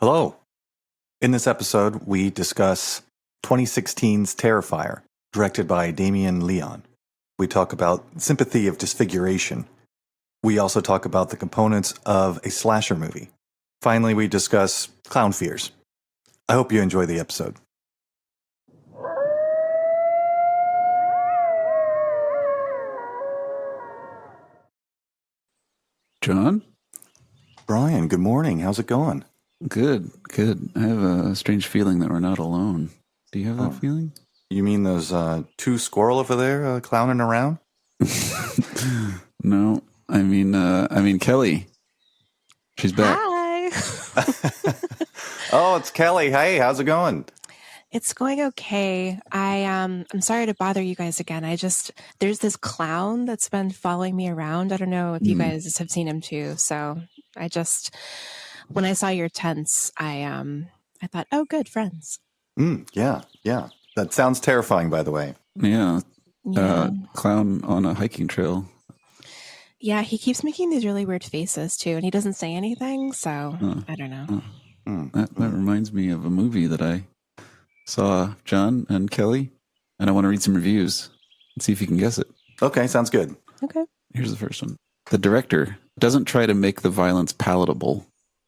Hello. In this episode, we discuss 2016's Terrifier, directed by Damien Leone. We talk about sympathy of disfiguration. We also talk about the components of a slasher movie. Finally, we discuss clown fears. I hope you enjoy the episode. John? Brian, good morning. How's it going? Good. I have a strange feeling that we're not alone. Do you have that feeling? You mean those two squirrel over there clowning around? No, I mean Kelly. She's back. Hi. Oh, it's Kelly. Hey, how's it going? It's going okay. I'm sorry to bother you guys again. There's this clown that's been following me around. I don't know if you guys have seen him too. So when I saw your tents, I thought, oh, good friends. Yeah. That sounds terrifying, by the way. Yeah. Clown on a hiking trail. Yeah, he keeps making these really weird faces too, and he doesn't say anything. So I don't know. That reminds me of a movie that I saw, John and Kelly, and I want to read some reviews and see if you can guess it. Okay, sounds good. Okay. Here's the first one. The director doesn't try to make the violence palatable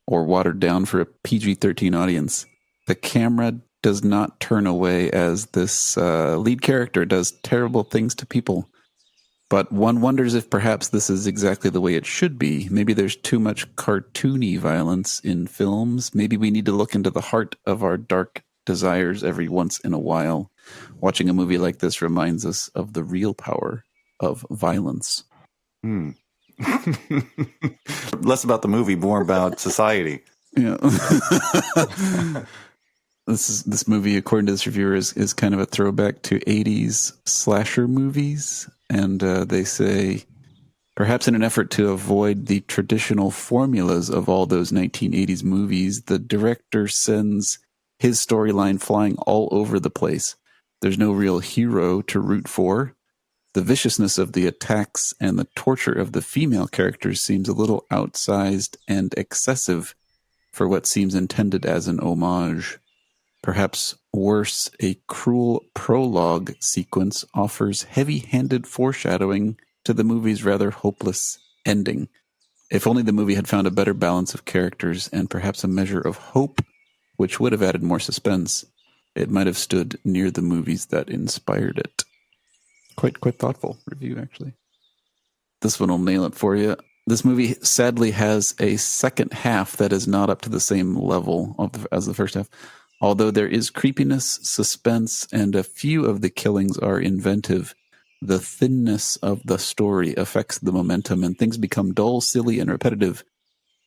or watered down for a PG-13 audience. The camera does not turn away as this lead character does terrible things to people. But one wonders if perhaps this is exactly the way it should be. Maybe there's too much cartoony violence in films. Maybe we need to look into the heart of our dark desires every once in a while. Watching a movie like this reminds us of the real power of violence. Less about the movie, more about society. Yeah. This movie, according to this reviewer, is kind of a throwback to 80s slasher movies. And they say, perhaps in an effort to avoid the traditional formulas of all those 1980s movies, the director sends his storyline flying all over the place. There's no real hero to root for. The viciousness of the attacks and the torture of the female characters seems a little outsized and excessive for what seems intended as an homage. Perhaps worse, a cruel prologue sequence offers heavy-handed foreshadowing to the movie's rather hopeless ending. If only the movie had found a better balance of characters and perhaps a measure of hope, which would have added more suspense, it might have stood near the movies that inspired it. Quite thoughtful review, actually. This one will nail it for you. This movie sadly has a second half that is not up to the same level as the first half. Although there is creepiness, suspense, and a few of the killings are inventive, the thinness of the story affects the momentum and things become dull, silly, and repetitive.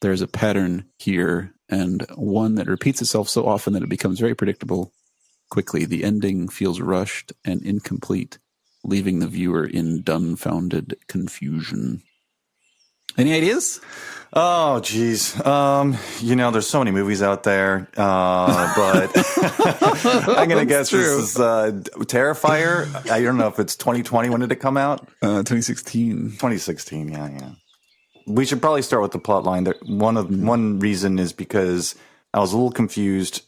There's a pattern here, and one that repeats itself so often that it becomes very predictable quickly. The ending feels rushed and incomplete, leaving the viewer in dumbfounded confusion. Any ideas? Oh, geez. There's so many movies out there, but I'm going to guess true. This is Terrifier. I don't know if it's 2020. When did it come out? 2016. 2016, yeah. We should probably start with the plot line. One reason is because I was a little confused.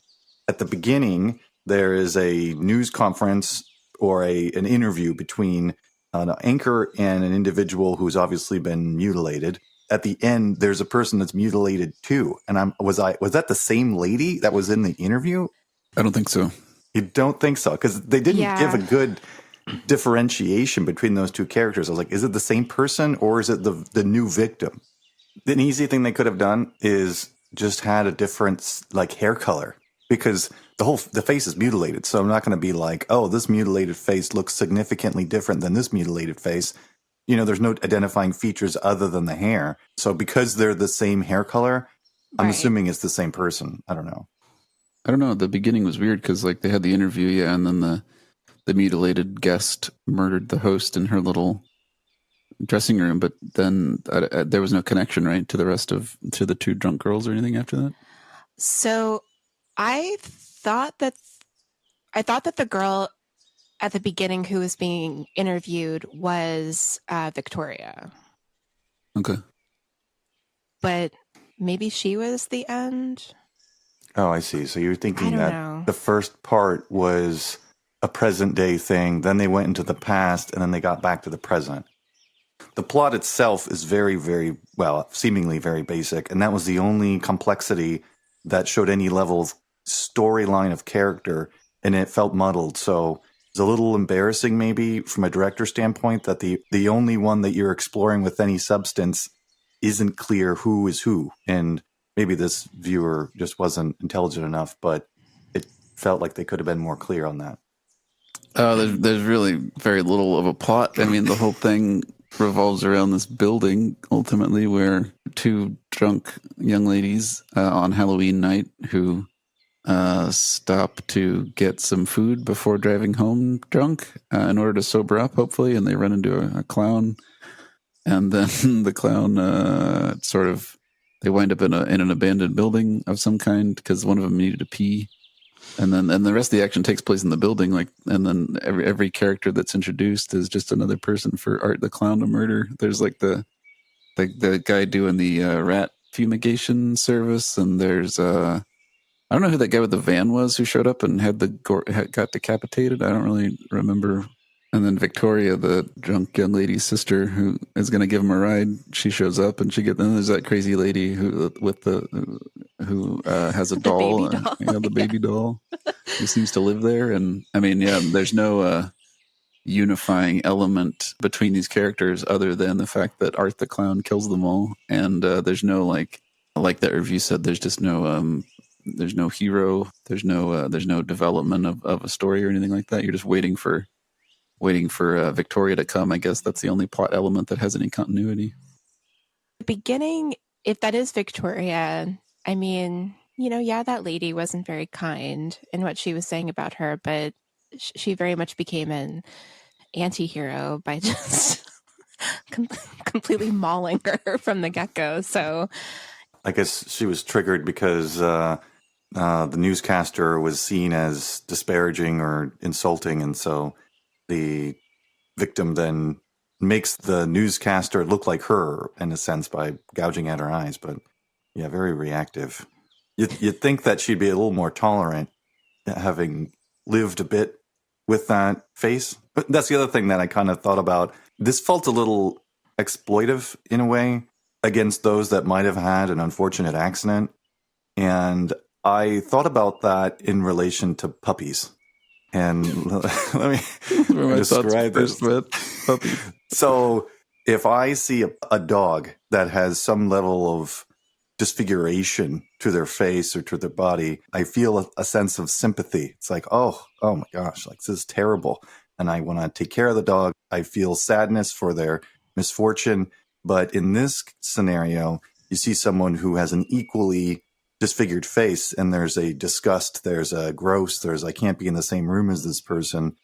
At the beginning, there is a news conference or an interview between an anchor and an individual who's obviously been mutilated. At the end, there's a person that's mutilated too. And was that the same lady that was in the interview? I don't think so. You don't think so? Because they didn't give a good differentiation between those two characters. I was like, is it the same person or is it the new victim? The easy thing they could have done is just had a different hair color, because the face is mutilated. So I'm not going to be like, oh, this mutilated face looks significantly different than this mutilated face. There's no identifying features other than the hair. So because they're the same hair color, I'm assuming it's the same person. I don't know. The beginning was weird because they had the interview, and then the mutilated guest murdered the host in her little dressing room, but then there was no connection, right, to the two drunk girls or anything after that. So I thought that the girl at the beginning who was being interviewed was Victoria. Okay. But maybe she was the end? Oh, I see. So you're I thinking don't that know. the first part was a present day thing, then they went into the past, and then they got back to the present. The plot itself is very, very, well, seemingly very basic, and that was the only complexity that showed any level of storyline of character, and it felt muddled. So it's a little embarrassing, maybe, from a director standpoint, that the only one that you're exploring with any substance isn't clear who is who. And maybe this viewer just wasn't intelligent enough, but it felt like they could have been more clear on that. There's really very little of a plot. I mean, the whole thing revolves around this building ultimately, where two drunk young ladies on Halloween night who stop to get some food before driving home drunk in order to sober up, hopefully, and they run into a clown, and then the clown they wind up in an abandoned building of some kind because one of them needed to pee. And the rest of the action takes place in the building, and then every character that's introduced is just another person for Art the Clown to murder. There's like the guy doing the rat fumigation service, and there's I don't know who that guy with the van was who showed up and got decapitated. I don't really remember. And then Victoria, the drunk young lady's sister, who is going to give him a ride, she shows up and then there's that crazy lady who has a doll, The baby doll. the baby doll, who seems to live there. And I mean, there's no unifying element between these characters other than the fact that Art the Clown kills them all, and there's no like that review said, there's just no there's no hero, there's no development of a story or anything like that. You're just waiting for Victoria to come. I guess that's the only plot element that has any continuity. The beginning, if that is Victoria, I mean, that lady wasn't very kind in what she was saying about her, but she very much became an anti-hero by just completely mauling her from the get-go. So I guess she was triggered because the newscaster was seen as disparaging or insulting, and so the victim then makes the newscaster look like her in a sense by gouging at her eyes. But yeah, very reactive. You'd think that she'd be a little more tolerant, having lived a bit with that face. But that's the other thing that I kind of thought about. This felt a little exploitive in a way against those that might have had an unfortunate accident. And I thought about that in relation to puppies. And let me describe this. So if I see a dog that has some level of disfiguration to their face or to their body, I feel a sense of sympathy. It's like, oh my gosh, like this is terrible. And I want to take care of the dog. I feel sadness for their misfortune. But in this scenario, you see someone who has an equally disfigured face, and there's a disgust, there's a gross, I can't be in the same room as this person.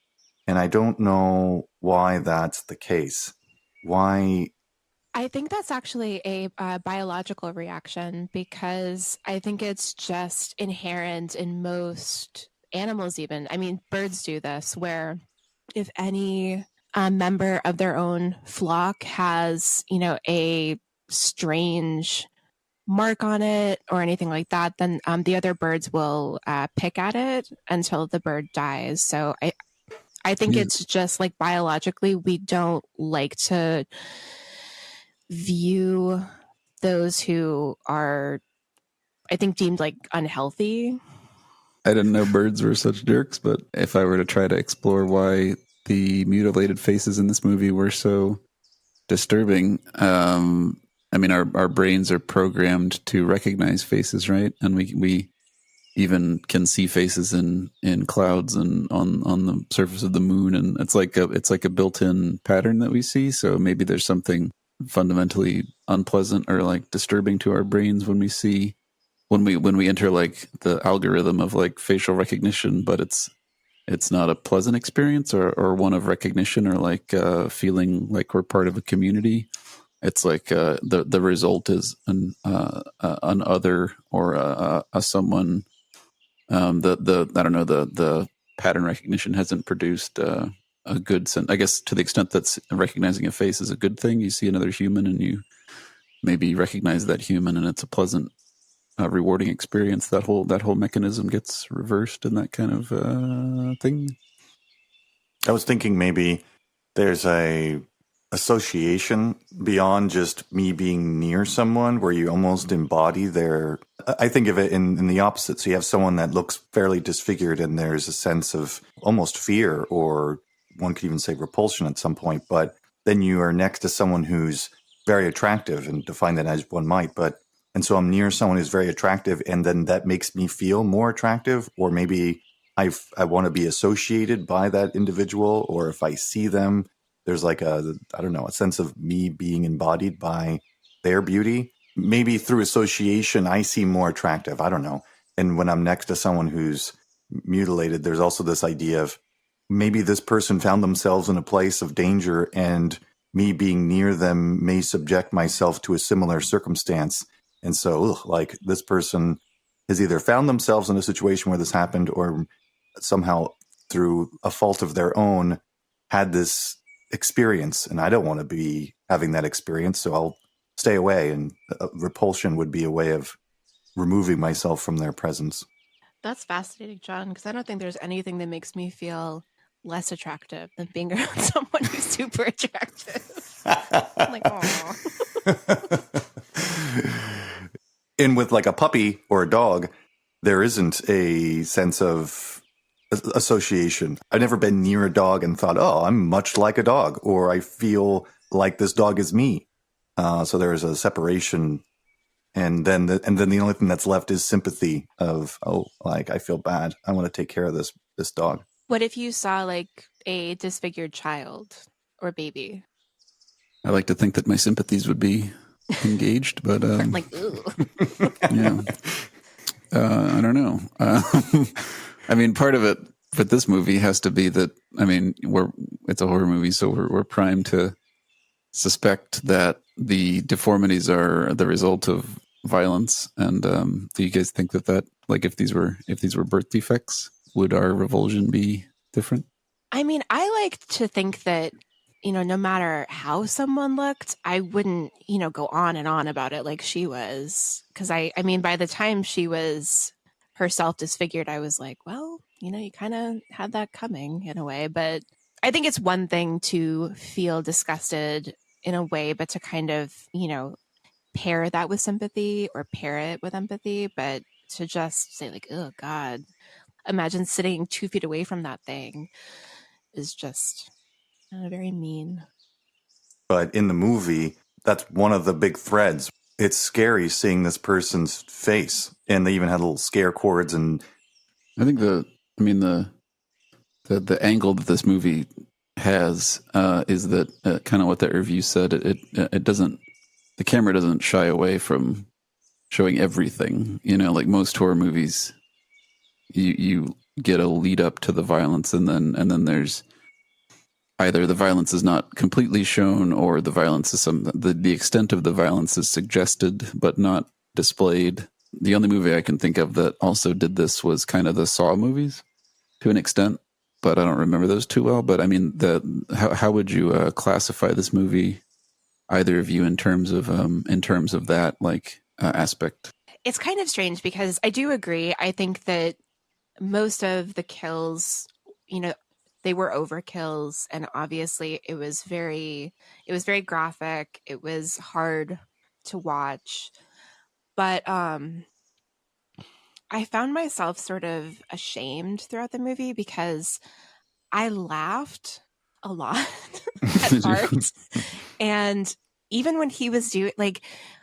And I don't know why that's the case. Why? I think that's actually a biological reaction, because I think it's just inherent in most animals even. I mean, birds do this, where if any member of their own flock has, a strange mark on it or anything like that, then the other birds will pick at it until the bird dies. So I think it's just like biologically, we don't like to view those who are, I think, deemed like unhealthy. I didn't know birds were such jerks, but if I were to try to explore why the mutilated faces in this movie were so disturbing, I mean, our brains are programmed to recognize faces, right? And we even can see faces in clouds and on the surface of the moon, and it's like a built-in pattern that we see. So maybe there's something fundamentally unpleasant or like disturbing to our brains when we enter like the algorithm of like facial recognition, but it's not a pleasant experience or one of recognition or like feeling like we're part of a community. It's like the result is an other or a someone. I don't know, the pattern recognition hasn't produced a good sense. I guess to the extent that recognizing a face is a good thing, you see another human and you maybe recognize that human, and it's a pleasant rewarding experience, that whole mechanism gets reversed and that kind of thing. I was thinking maybe there's a association beyond just me being near someone where you almost embody their. I think of it in the opposite. So you have someone that looks fairly disfigured and there's a sense of almost fear, or one could even say repulsion at some point. But then you are next to someone who's very attractive, and define that as one might. And so I'm near someone who's very attractive, and then that makes me feel more attractive, or maybe I want to be associated by that individual, or if I see them, there's like a sense of me being embodied by their beauty. Maybe through association, I seem more attractive. I don't know. And when I'm next to someone who's mutilated, there's also this idea of maybe this person found themselves in a place of danger, and me being near them may subject myself to a similar circumstance. And so, like, this person has either found themselves in a situation where this happened, or somehow through a fault of their own had this experience, and I don't want to be having that experience, so I'll stay away. And repulsion would be a way of removing myself from their presence. That's fascinating, John, because I don't think there's anything that makes me feel less attractive than being around someone who's super attractive. I'm like, oh. And with like a puppy or a dog, there isn't a sense of association. I've never been near a dog and thought, oh, I'm much like a dog, or I feel like this dog is me. So there is a separation. And then the only thing that's left is sympathy of, oh, like, I feel bad. I want to take care of this dog. What if you saw like a disfigured child or baby? I like to think that my sympathies would be engaged, but like, ooh. Yeah, I don't know. I mean, part of it for this movie has to be that, I mean, it's a horror movie, so we're primed to suspect that the deformities are the result of violence. And do you guys think that like if these were birth defects, would our revulsion be different? I mean, I like to think that, no matter how someone looked, I wouldn't, go on and on about it like she was. Because I mean, by the time she was herself disfigured, I was like, well, you kind of had that coming in a way. But I think it's one thing to feel disgusted in a way, but to kind of, pair that with sympathy or pair it with empathy. But to just say like, oh God, imagine sitting 2 feet away from that thing is just very mean. But in the movie, that's one of the big threads. It's scary seeing this person's face, and they even had little scare cords. And I think the angle that this movie has is that kind of what that review said. It doesn't. The camera doesn't shy away from showing everything. Like most horror movies, you get a lead up to the violence, and then there's either the violence is not completely shown, or the violence is the extent of the violence is suggested but not displayed. The only movie I can think of that also did this was kind of the Saw movies to an extent, but I don't remember those too well. But I mean, how would you classify this movie, either of you, in terms of that aspect? It's kind of strange because I do agree. I think that most of the kills, they were overkills, and obviously it was very graphic. It was hard to watch, but I found myself sort of ashamed throughout the movie because I laughed a lot at parts. And even when he was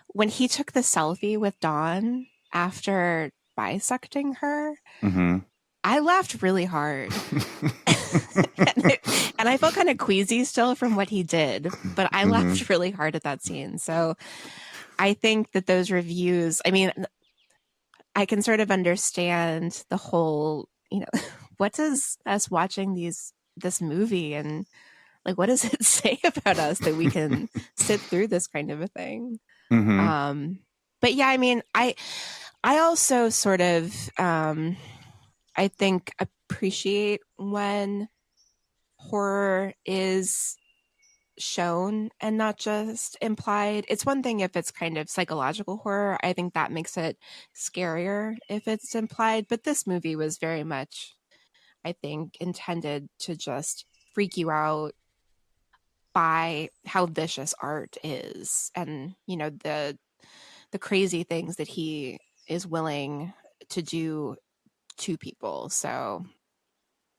when he took the selfie with Dawn after bisecting her, mm-hmm. I laughed really hard. and I felt kind of queasy still from what he did, but I laughed really hard at that scene. So I think that those reviews, I mean, I can sort of understand the whole, what does us watching this movie and like, what does it say about us that we can sit through this kind of a thing? Mm-hmm. But yeah, I mean, I also sort of, I think, appreciate when horror is shown and not just implied. It's one thing if it's kind of psychological horror. I think that makes it scarier if it's implied. But this movie was very much, I think, intended to just freak you out by how vicious art is, and the crazy things that he is willing to do to people. So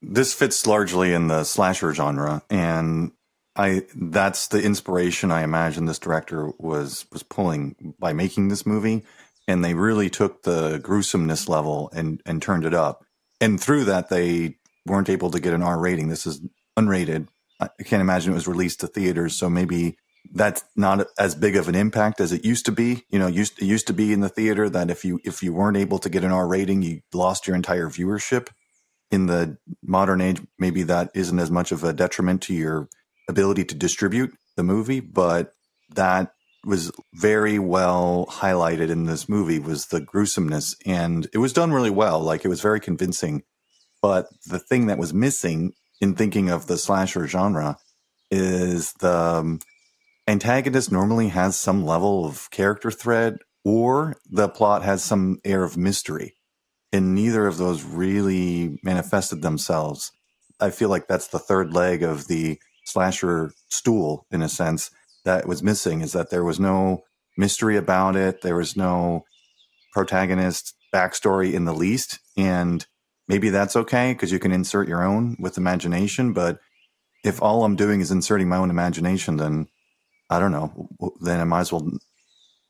This fits largely in the slasher genre, and that's the inspiration I imagine this director was pulling by making this movie, and they really took the gruesomeness level and turned it up. And through that, they weren't able to get an R rating. This is unrated. I can't imagine it was released to theaters, so maybe that's not as big of an impact as it used to be. It used to be in the theater that if you weren't able to get an R rating, you lost your entire viewership. In the modern age, maybe that isn't as much of a detriment to your ability to distribute the movie, but that was very well highlighted in this movie, was the gruesomeness, and it was done really well. Like, it was very convincing. But the thing that was missing in thinking of the slasher genre is the antagonist normally has some level of character thread, or the plot has some air of mystery. And neither of those really manifested themselves. I feel like that's the third leg of the slasher stool, in a sense, that was missing, is that there was no mystery about it. There was no protagonist backstory in the least. And maybe that's okay because you can insert your own with imagination. But if all I'm doing is inserting my own imagination, then I don't know, then I might as well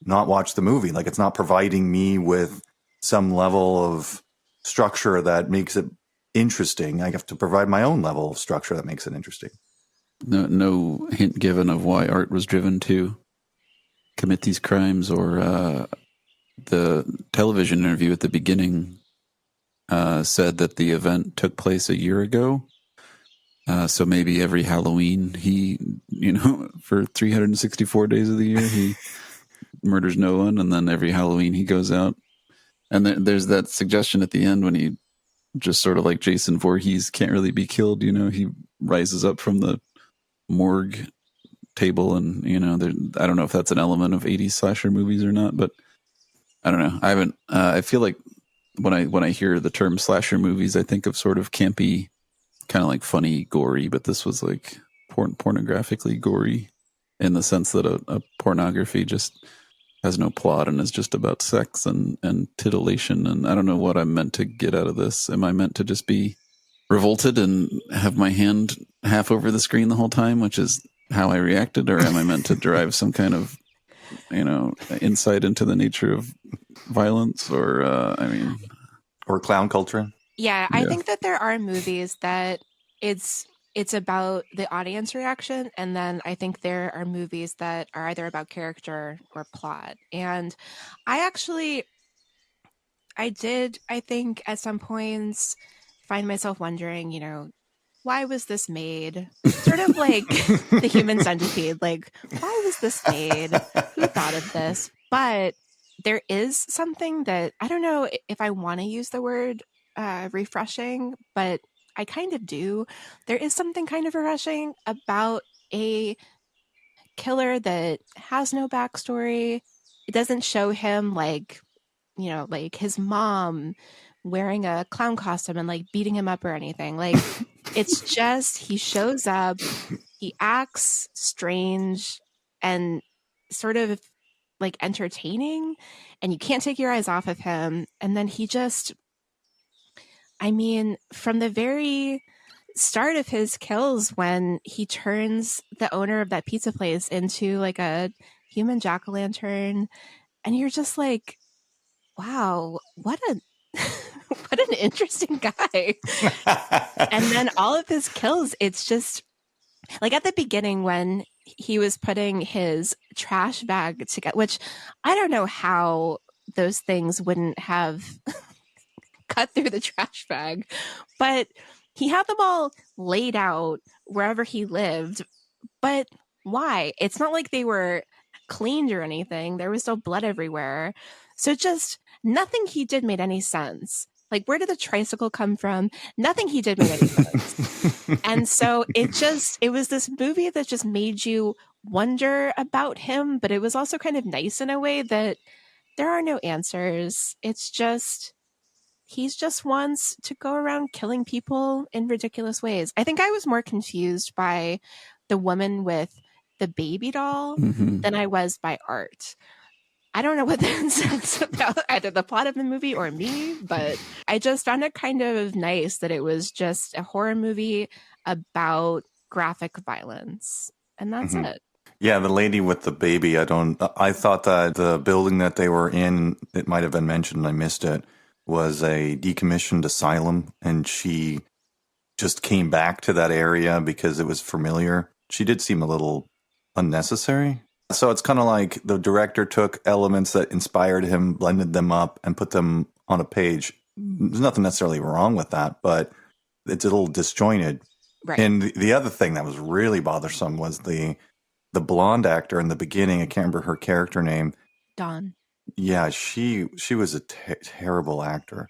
not watch the movie. Like, it's not providing me with some level of structure that makes it interesting. I have to provide my own level of structure that makes it interesting. No hint given of why Art was driven to commit these crimes, or the television interview at the beginning said that the event took place a year ago. So maybe every Halloween he, for 364 days of the year, he murders no one, and then every Halloween he goes out. And there's that suggestion at the end when he, just sort of like Jason Voorhees, can't really be killed. He rises up from the morgue table, and I don't know if that's an element of 80s slasher movies or not, but I don't know. I haven't. I feel like when I hear the term slasher movies, I think of sort of campy, kind of like funny, gory. But this was like pornographically gory, in the sense that a pornography just has no plot and is just about sex and titillation. And I don't know what I'm meant to get out of this. Am I meant to just be revolted and have my hand half over the screen the whole time, which is how I reacted? Or am I meant to derive some kind of, insight into the nature of violence, or, or clown culture? Yeah, I think that there are movies that it's about the audience reaction, and then I think there are movies that are either about character or plot. And I think at some points find myself wondering, why was this made? Sort of like the Human Centipede. Like, why was this made? Who thought of this? But there is something that, I don't know if I want to use the word refreshing, but I kind of do. There is something kind of refreshing about a killer that has no backstory. It doesn't show him like his mom wearing a clown costume and like beating him up or anything. Like, it's just, he shows up, he acts strange and sort of like entertaining, and you can't take your eyes off of him. And then he just, from the very start of his kills, when he turns the owner of that pizza place into like a human jack-o'-lantern, and you're just like, wow, what an interesting guy. And then all of his kills, it's just like at the beginning when he was putting his trash bag together, which I don't know how those things wouldn't have cut through the trash bag, but he had them all laid out wherever he lived. But why? It's not like they were cleaned or anything. There was still blood everywhere. So just nothing he did made any sense. Like, where did the tricycle come from? Nothing he did made any sense. And so it was this movie that just made you wonder about him, but it was also kind of nice in a way that there are no answers. It's just, he's just wants to go around killing people in ridiculous ways. I think I was more confused by the woman with the baby doll than I was by Art. I don't know what that says about either the plot of the movie or me, but I just found it kind of nice that it was just a horror movie about graphic violence. And that's it. Yeah, the lady with the baby, I thought that the building that they were in, it might have been mentioned, I missed it, was a decommissioned asylum, and she just came back to that area because it was familiar. She did seem a little unnecessary. So it's kind of like the director took elements that inspired him, blended them up, and put them on a page. There's nothing necessarily wrong with that, but it's a little disjointed. Right. And the other thing that was really bothersome was the blonde actor in the beginning. I can't remember her character name. Dawn. Yeah, she was a terrible actor.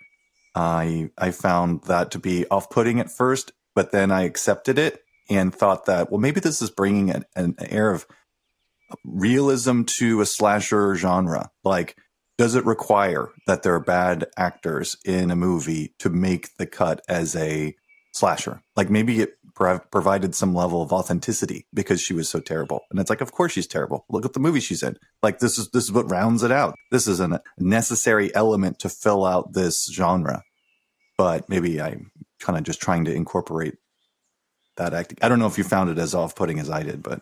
I found that to be off-putting at first, but then I accepted it and thought that, well, maybe this is bringing an air of realism to a slasher genre. Like, does it require that there are bad actors in a movie to make the cut as a slasher? Like, maybe it provided some level of authenticity because she was so terrible. And it's like, of course she's terrible. Look at the movie she's in. Like, this is what rounds it out. This is a necessary element to fill out this genre. But maybe I'm kind of just trying to incorporate that acting. I don't know if you found it as off-putting as I did, but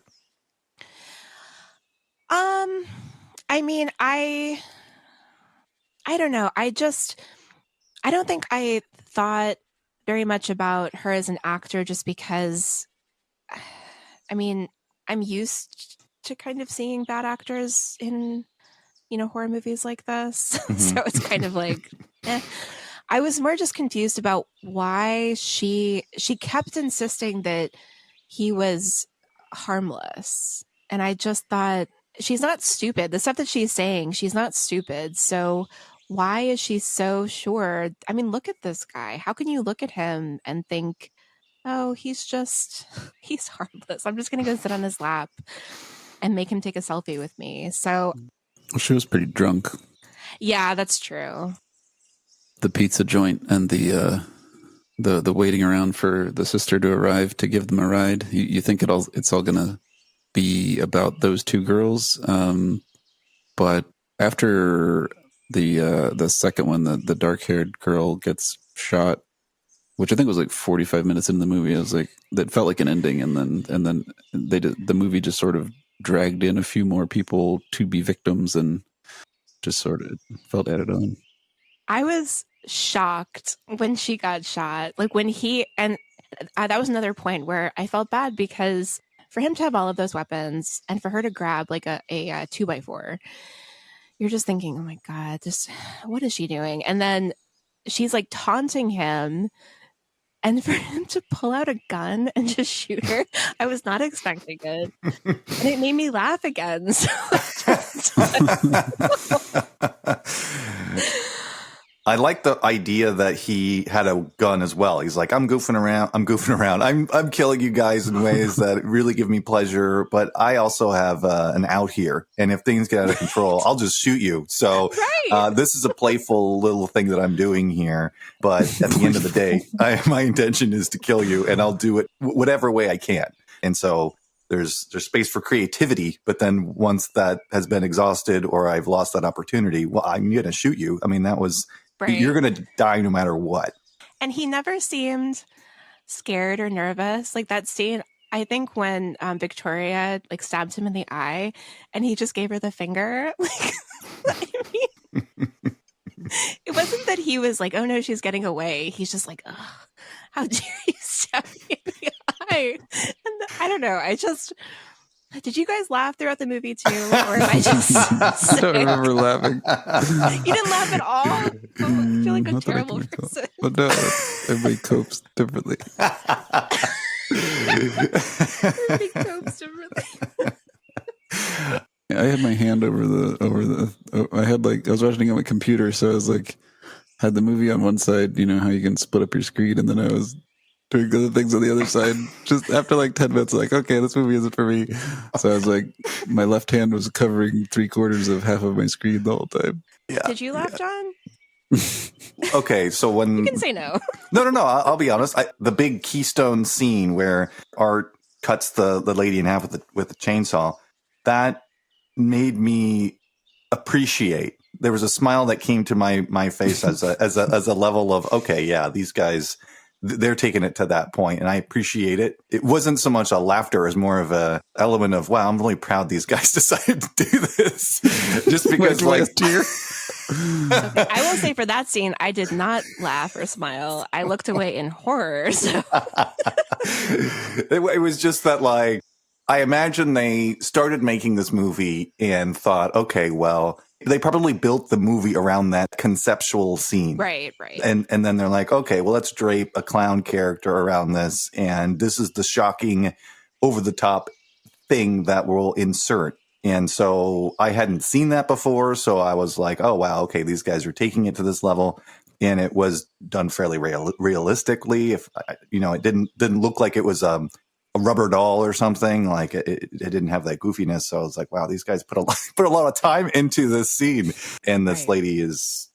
I mean, I don't know. I don't think I thought very much about her as an actor just because, I mean, I'm used to kind of seeing bad actors in, horror movies like this. So it's kind of like, I was more just confused about why she kept insisting that he was harmless. And I just thought, she's not stupid. The stuff that she's saying, she's not stupid. So why is she so sure? I mean, look at this guy. How can you look at him and think, oh, he's harmless. I'm just going to go sit on his lap and make him take a selfie with me. So she was pretty drunk. Yeah, that's true. The pizza joint and the waiting around for the sister to arrive to give them a ride. You think it's all going to be about those two girls, but after the second one, the dark-haired girl gets shot, which I think was like 45 minutes into the movie. I was like, that felt like an ending, and then the movie just sort of dragged in a few more people to be victims, and just sort of felt added on. I was shocked when she got shot. Like when that was another point where I felt bad because for him to have all of those weapons and for her to grab like a 2x4, you're just thinking, oh my God, what is she doing? And then she's like taunting him, and for him to pull out a gun and just shoot her, I was not expecting it. And it made me laugh again. So I like the idea that he had a gun as well. He's like, I'm goofing around. I'm killing you guys in ways that really give me pleasure. But I also have an out here. And if things get out of control, I'll just shoot you. So this is a playful little thing that I'm doing here. But at the end of the day, my intention is to kill you, and I'll do it whatever way I can. And so there's space for creativity. But then once that has been exhausted or I've lost that opportunity, well, I'm going to shoot you. I mean, that was... Right. You're going to die no matter what. And he never seemed scared or nervous. Like that scene, I think when Victoria like stabbed him in the eye and he just gave her the finger. Like, I mean, it wasn't that he was like, oh no, she's getting away. He's just like, oh, how dare you stab me in the eye? And I don't know. Did you guys laugh throughout the movie too? Or am I just I don't remember laughing. You didn't laugh at all? Oh, I feel like a terrible person. But no, everybody copes differently. Everybody copes differently. I had my hand over the I was watching it on my computer, so I was like had the movie on one side, you know how you can split up your screen, and then I was doing other things on the other side. Just after like 10 minutes, like, okay, this movie isn't for me. So I was like, my left hand was covering 3/4 of half of my screen the whole time. Yeah. Did you laugh, John? Okay, so when You can say no. No. I'll be honest. The big keystone scene where Art cuts the lady in half with the chainsaw, that made me appreciate. There was a smile that came to my face as a level of, okay, yeah, these guys, they're taking it to that point, and I appreciate it. It wasn't so much a laughter as more of a element of, wow, I'm really proud these guys decided to do this, just because like. Okay, I will say for that scene, I did not laugh or smile. I looked away in horror. So. It was just that, like, I imagine they started making this movie and thought, okay, well, they probably built the movie around that conceptual scene. Right. And then they're like, okay, well, let's drape a clown character around this. And this is the shocking, over the top thing that we'll insert. And so I hadn't seen that before. So I was like, oh, wow, okay, these guys are taking it to this level. And it was done fairly realistically. If it didn't look like it was a rubber doll or something. Like it didn't have that goofiness. So I was like, wow, these guys put a lot of time into this scene. And this lady is,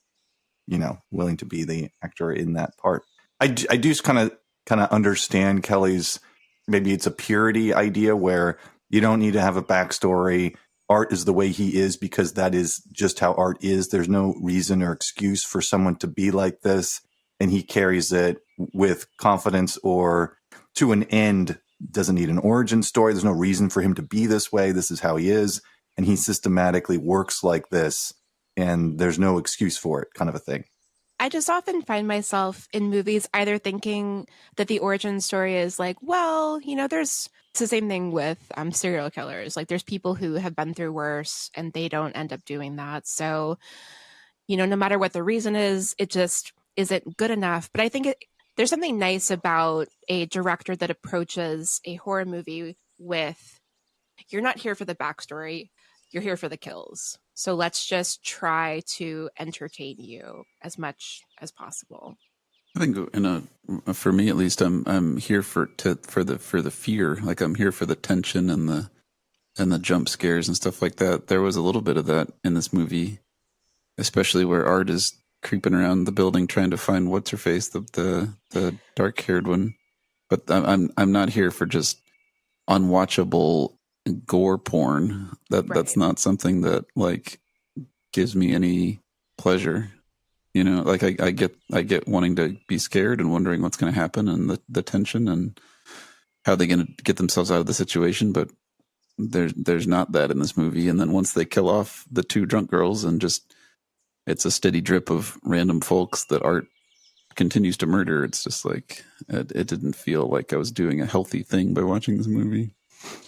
willing to be the actor in that part. I do kind of understand Kelly's, maybe it's a purity idea where you don't need to have a backstory. Art is the way he is because that is just how Art is. There's no reason or excuse for someone to be like this. And he carries it with confidence or to an end. Doesn't need an origin story. There's no reason for him to be this way. This is how he is. And he systematically works like this. And there's no excuse for it, kind of a thing. I just often find myself in movies either thinking that the origin story is like, well, it's the same thing with serial killers. Like there's people who have been through worse and they don't end up doing that. So, no matter what the reason is, it just isn't good enough. But I think there's something nice about a director that approaches a horror movie with, you're not here for the backstory, you're here for the kills. So let's just try to entertain you as much as possible. I think for me at least, I'm here for the fear. Like I'm here for the tension and the jump scares and stuff like that. There was a little bit of that in this movie, especially where Art is creeping around the building trying to find what's her face, the dark haired one. But I'm not here for just unwatchable gore porn. That's not something that like gives me any pleasure. Like I get wanting to be scared and wondering what's going to happen and the tension and how they're going to get themselves out of the situation. But there's not that in this movie. And then once they kill off the two drunk girls and just it's a steady drip of random folks that Art continues to murder, it's just like it didn't feel like I was doing a healthy thing by watching this movie.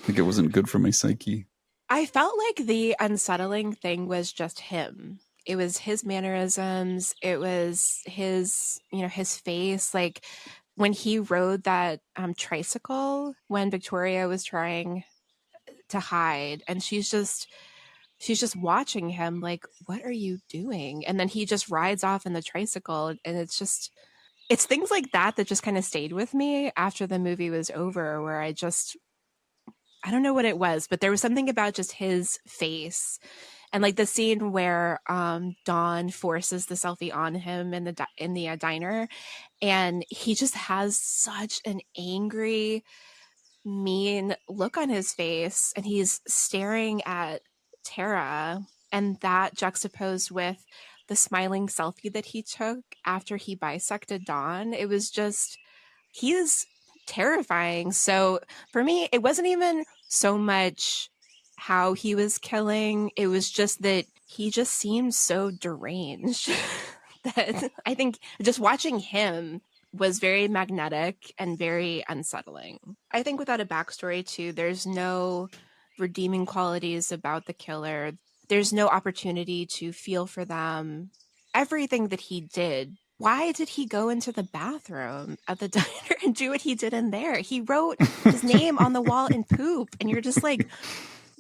Like it wasn't good for my psyche. I felt like the unsettling thing was just him. It was his mannerisms. It was his, his face. Like when he rode that tricycle when Victoria was trying to hide, and she's just watching him like, what are you doing? And then he just rides off in the tricycle, and it's things like that just kind of stayed with me after the movie was over, where I don't know what it was, but there was something about just his face. And like the scene where Dawn forces the selfie on him in the diner, and he just has such an angry, mean look on his face, and he's staring at Tara, and that juxtaposed with the smiling selfie that he took after he bisected Dawn, it was just, he is terrifying. So for me, it wasn't even so much how he was killing, it was just that he just seemed so deranged that I think just watching him was very magnetic and very unsettling. I think without a backstory too, there's no redeeming qualities about the killer. There's no opportunity to feel for them. Everything that he did, why did he go into the bathroom at the diner and do what he did in there? He wrote his name on the wall in poop, and you're just like,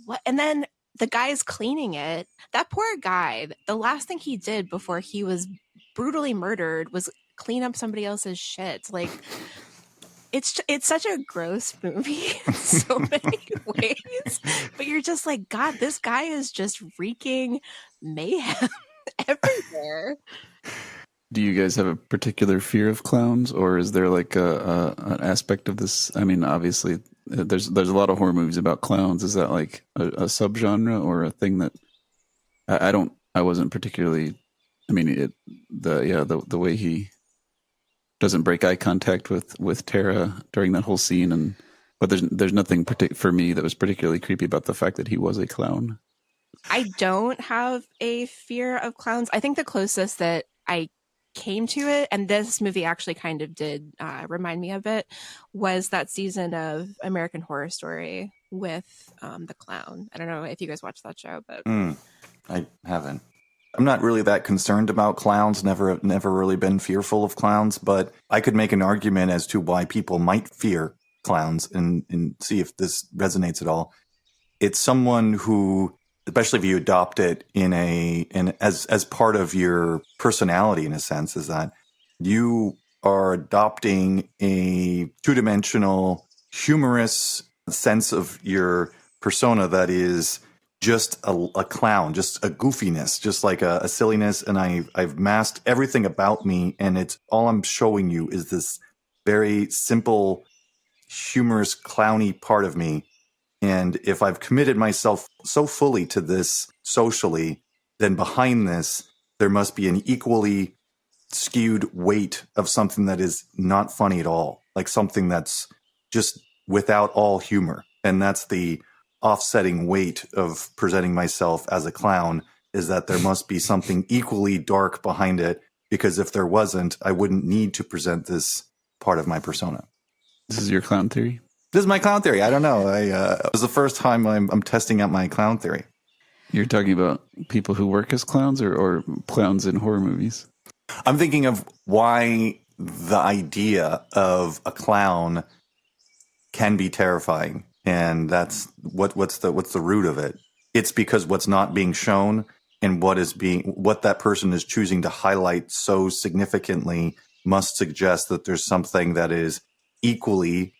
what? And then the guy's cleaning it. That poor guy, the last thing he did before he was brutally murdered was clean up somebody else's shit. Like, it's such a gross movie in so many ways, but you're just like, God, this guy is just wreaking mayhem everywhere. Do you guys have a particular fear of clowns, or is there like an aspect of this? I mean, obviously, there's a lot of horror movies about clowns. Is that like a subgenre or a thing that I wasn't particularly. I mean, the way he doesn't break eye contact with Tara during that whole scene, but there's nothing for me that was particularly creepy about the fact that he was a clown. I don't have a fear of clowns. I think the closest that I came to it, and this movie actually kind of did remind me of it, was that season of American Horror Story with the clown. I don't know if you guys watched that show, but I haven't. I'm not really that concerned about clowns. Never really been fearful of clowns, but I could make an argument as to why people might fear clowns and see if this resonates at all. It's someone who, especially if you adopt it as part of your personality, in a sense, is that you are adopting a two-dimensional, humorous sense of your persona that is just a clown, just a goofiness, just like a silliness. And I've masked everything about me, and it's all I'm showing you is this very simple, humorous, clowny part of me. And if I've committed myself so fully to this socially, then behind this, there must be an equally skewed weight of something that is not funny at all, like something that's just without all humor. And that's the offsetting weight of presenting myself as a clown, is that there must be something equally dark behind it, because if there wasn't, I wouldn't need to present this part of my persona. This is your clown theory? This is my clown theory. I don't know. It was the first time I'm testing out my clown theory. You're talking about people who work as clowns or clowns in horror movies? I'm thinking of why the idea of a clown can be terrifying. And that's what's the root of it. It's because what's not being shown and what that person is choosing to highlight so significantly must suggest that there's something that is equally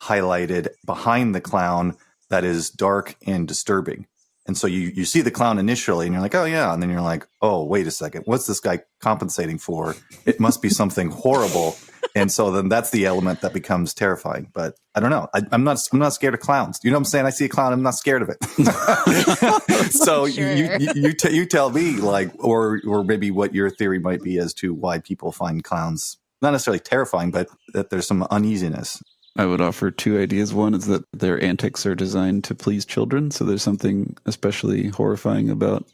highlighted behind the clown that is dark and disturbing. And so you see the clown initially and you're like, oh yeah. And then you're like, oh, wait a second. What's this guy compensating for? It must be something horrible. And so then that's the element that becomes terrifying. But I don't know. I'm not scared of clowns. You know what I'm saying? I see a clown. I'm not scared of it. So Sure. you tell me, like, or maybe what your theory might be as to why people find clowns not necessarily terrifying, but that there's some uneasiness. I would offer two ideas. One is that their antics are designed to please children. So there's something especially horrifying about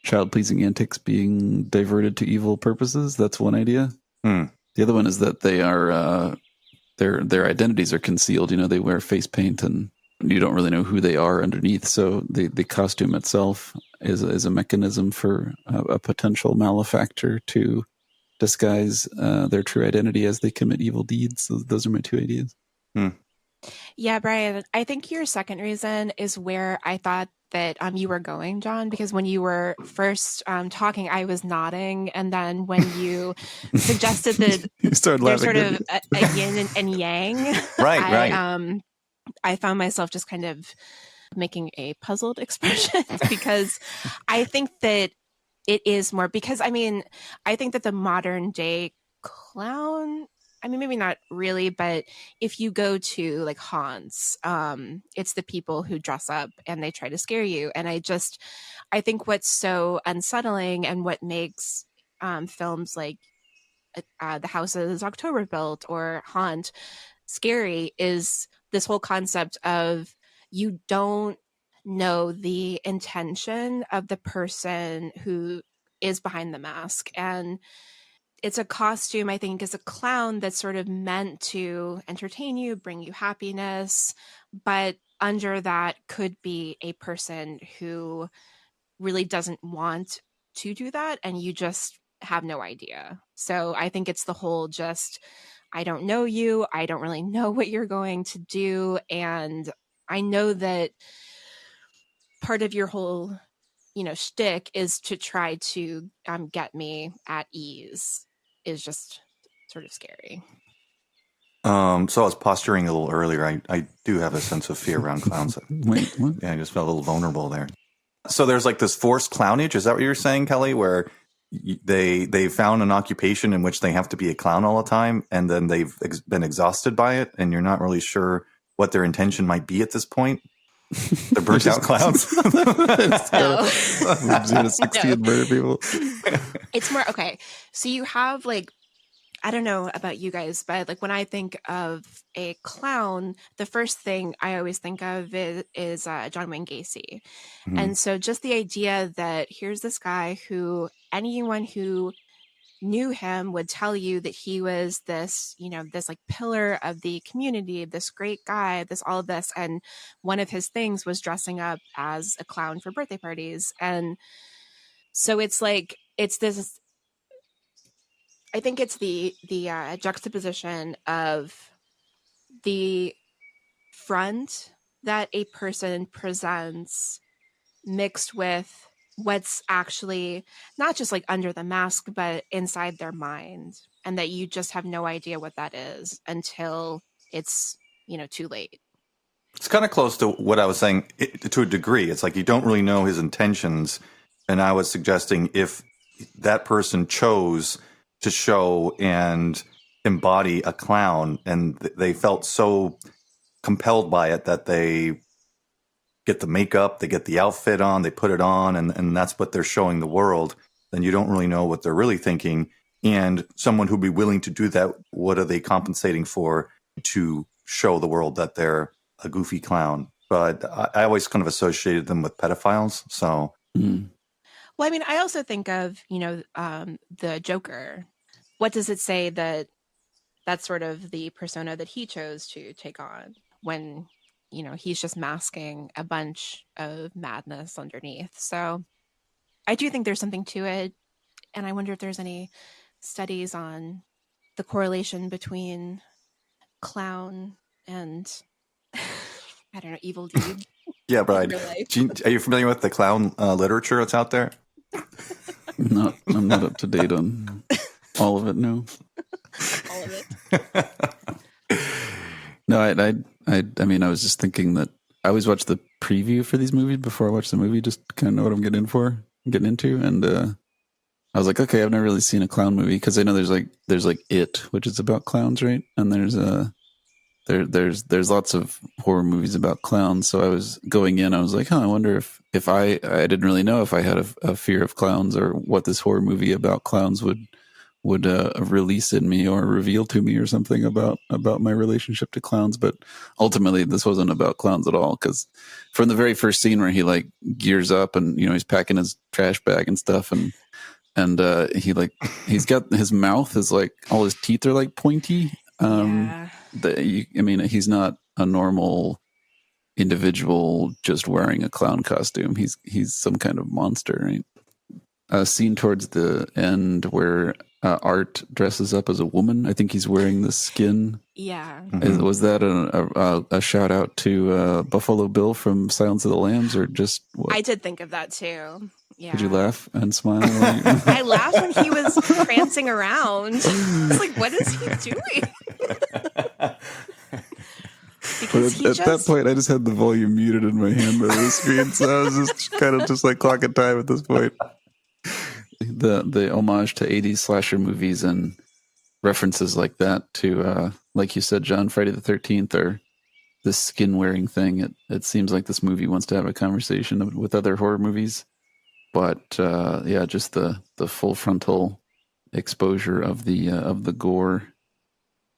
child-pleasing antics being diverted to evil purposes. That's one idea. The other one is that they are their identities are concealed. You know, they wear face paint and you don't really know who they are underneath. So the costume itself is a mechanism for a potential malefactor to disguise their true identity as they commit evil deeds. So those are my two ideas. Yeah, Brian, I think your second reason is where I thought that you were going, John, because when you were first talking, I was nodding. And then when you suggested that You started there's laughing. sort of a yin and yang, Right. I found myself just kind of making a puzzled expression because I think that it is more because, I mean, I think that the modern day clown, I mean, maybe not really, but if you go to like haunts, it's the people who dress up and they try to scare you. And I think what's so unsettling and what makes films like The House is October Built or Haunt scary is this whole concept of you don't know the intention of the person who is behind the mask. And it's a costume, I think, is a clown that's sort of meant to entertain you, bring you happiness. But under that could be a person who really doesn't want to do that. And you just have no idea. So I think it's the whole just, I don't know you. I don't really know what you're going to do. And I know that part of your whole shtick is to try to get me at ease is just sort of scary. So I was posturing a little earlier. I do have a sense of fear around clowns. Wait, what? Yeah, I just felt a little vulnerable there. So there's like this forced clownage. Is that what you're saying, Kelly? Where they found an occupation in which they have to be a clown all the time, and then they've been exhausted by it, and you're not really sure what their intention might be at this point. They're burnt out clowns. No. 60 and murder people. It's more okay. So you have like, I don't know about you guys, but like when I think of a clown, the first thing I always think of is John Wayne Gacy. Mhm. And so just the idea that here's this guy who anyone who knew him would tell you that he was this, this like pillar of the community, this great guy, this all of this. And one of his things was dressing up as a clown for birthday parties. And so it's like, it's this, I think it's the juxtaposition of the front that a person presents mixed with what's actually not just like under the mask, but inside their mind. And that you just have no idea what that is until it's, too late. It's kind of close to what I was saying to a degree. It's like you don't really know his intentions. And I was suggesting if that person chose to show and embody a clown and they felt so compelled by it that they get the makeup, they get the outfit on, they put it on, and that's what they're showing the world, then you don't really know what they're really thinking. And someone who'd be willing to do that, what are they compensating for to show the world that they're a goofy clown? But I always kind of associated them with pedophiles. So, Well, I mean, I also think of, the Joker. What does it say that that's sort of the persona that he chose to take on when, he's just masking a bunch of madness underneath. So I do think there's something to it. And I wonder if there's any studies on the correlation between clown and, I don't know, evil deed. yeah, Brian, are you familiar with the clown literature that's out there? I'm not up to date on all of it. No. All of it. No, I mean, I was just thinking that I always watch the preview for these movies before I watch the movie, just to kind of know what I'm getting into. And I was like, okay, I've never really seen a clown movie because I know there's like It, which is about clowns, right? And there's lots of horror movies about clowns. So I was going in, I was like, I wonder if I didn't really know if I had a fear of clowns or what this horror movie about clowns would release in me or reveal to me or something about my relationship to clowns. But ultimately this wasn't about clowns at all. Cause from the very first scene where he like gears up and, he's packing his trash bag and stuff and he's got his mouth is like all his teeth are like pointy. Yeah. He's not a normal individual just wearing a clown costume. He's some kind of monster, right? A scene towards the end where Art dresses up as a woman. I think he's wearing the skin. Yeah. Mm-hmm. Was that a shout out to Buffalo Bill from Silence of the Lambs, or just what? I did think of that too. Yeah. Did you laugh and smile? I laughed when he was prancing around. I was like, what is he doing? Because at that point, I just had the volume muted in my hand by the screen, so I was just kind of just like clocking time at this point. The homage to 80s slasher movies and references like that to, like you said, John, Friday the 13th, or this skin wearing thing. It seems like this movie wants to have a conversation with other horror movies. But just the full frontal exposure of the gore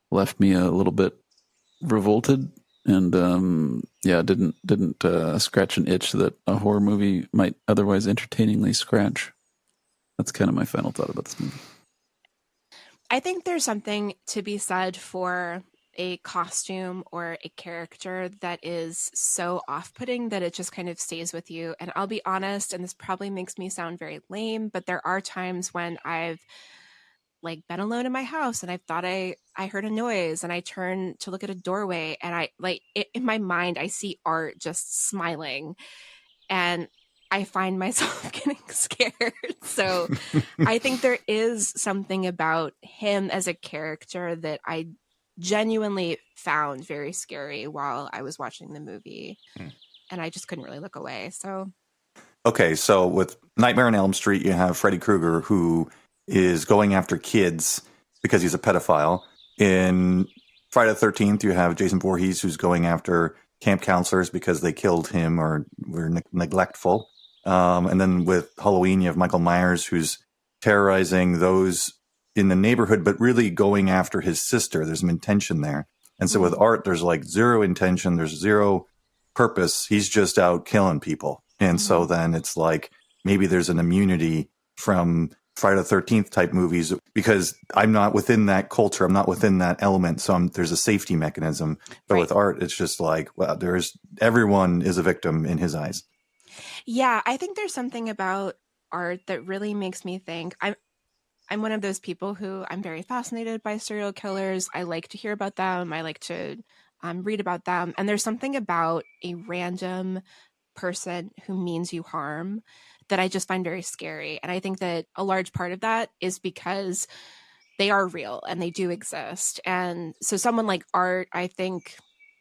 left me a little bit revolted, and didn't scratch an itch that a horror movie might otherwise entertainingly scratch. That's kind of my final thought about this movie. I think there's something to be said for a costume or a character that is so off-putting that it just kind of stays with you. And I'll be honest, and this probably makes me sound very lame, but there are times when I've like been alone in my house and I thought I heard a noise and I turn to look at a doorway and in my mind, I see Art just smiling. And I find myself getting scared. So I think there is something about him as a character that I genuinely found very scary while I was watching the movie. And I just couldn't really look away. So. Okay, so with Nightmare on Elm Street, you have Freddy Krueger, who is going after kids because he's a pedophile. In Friday the 13th, you have Jason Voorhees, who's going after camp counselors because they killed him or were neglectful. And then with Halloween, you have Michael Myers, who's terrorizing those in the neighborhood, but really going after his sister. There's some intention there. And so with Art, there's like zero intention. There's zero purpose. He's just out killing people. And so then it's like maybe there's an immunity from Friday the 13th type movies because I'm not within that culture. I'm not within that element. So there's a safety mechanism. But with Art, it's just like, well, everyone is a victim in his eyes. Yeah, I think there's something about Art that really makes me think. I'm one of those people who I'm very fascinated by serial killers. I like to hear about them. I like to read about them. And there's something about a random person who means you harm that I just find very scary. And I think that a large part of that is because they are real and they do exist. And so someone like Art, I think,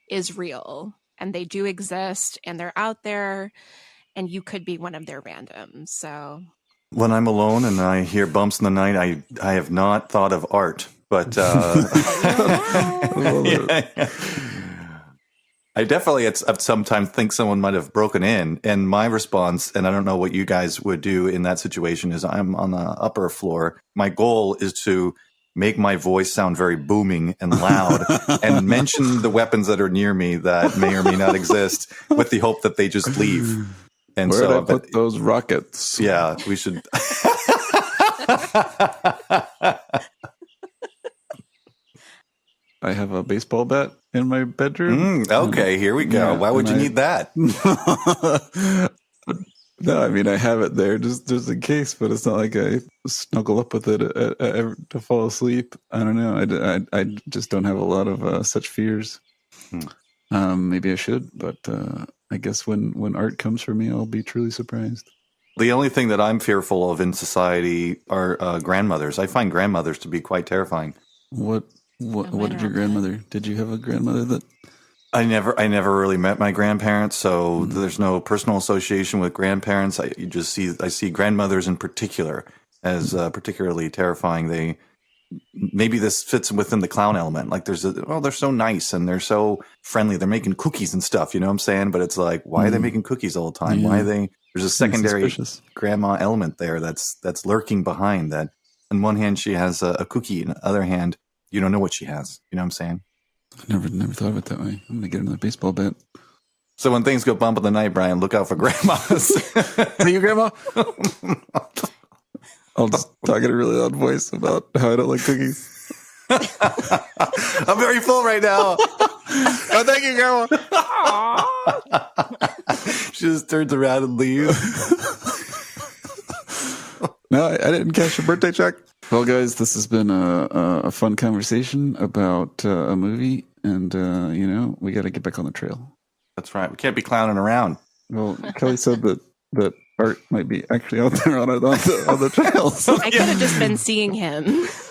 is real and they do exist and they're out there and you could be one of their randoms. So when I'm alone and I hear bumps in the night, I have not thought of Art, but yeah. I definitely at some time think someone might have broken in. And my response, and I don't know what you guys would do in that situation, is I'm on the upper floor. My goal is to make my voice sound very booming and loud and mention the weapons that are near me that may or may not exist with the hope that they just leave. And where did I put those rockets? Yeah, we should. I have a baseball bat in my bedroom. Okay, here we go. Yeah, why would you need that? No, I mean, I have it there just in case, but it's not like I snuggle up with it to fall asleep. I don't know. I just don't have a lot of such fears. Maybe I should, but I guess when Art comes for me, I'll be truly surprised. The only thing that I'm fearful of in society are grandmothers. I find grandmothers to be quite terrifying. What did your grandmother? Did you have a grandmother that? I never really met my grandparents, so there's no personal association with grandparents. I see grandmothers in particular as particularly terrifying. Maybe this fits within the clown element. Like they're so nice and they're so friendly. They're making cookies and stuff, you know what I'm saying? But it's like, why are they making cookies all the time? Yeah. Why are they? There's a secondary grandma element there that's lurking behind that. On one hand, she has a cookie, and on the other hand, you don't know what she has. You know what I'm saying? I never thought of it that way. I'm going to get another baseball bat. So when things go bump in the night, Brian, look out for grandmas. Are you grandma? I'll just talk in a really loud voice about how I don't like cookies. I'm very full right now. Oh, thank you, grandma. She just turns around and leaves. No, I didn't cash your birthday check. Well, guys, this has been a fun conversation about a movie, and we got to get back on the trail. That's right. We can't be clowning around. Well, Kelly said that Art might be actually out there on the trails. I could have just been seeing him.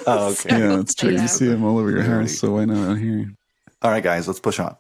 Oh, okay. Yeah, it's true. You see him all over your house, so why not out here? All right, guys, let's push on.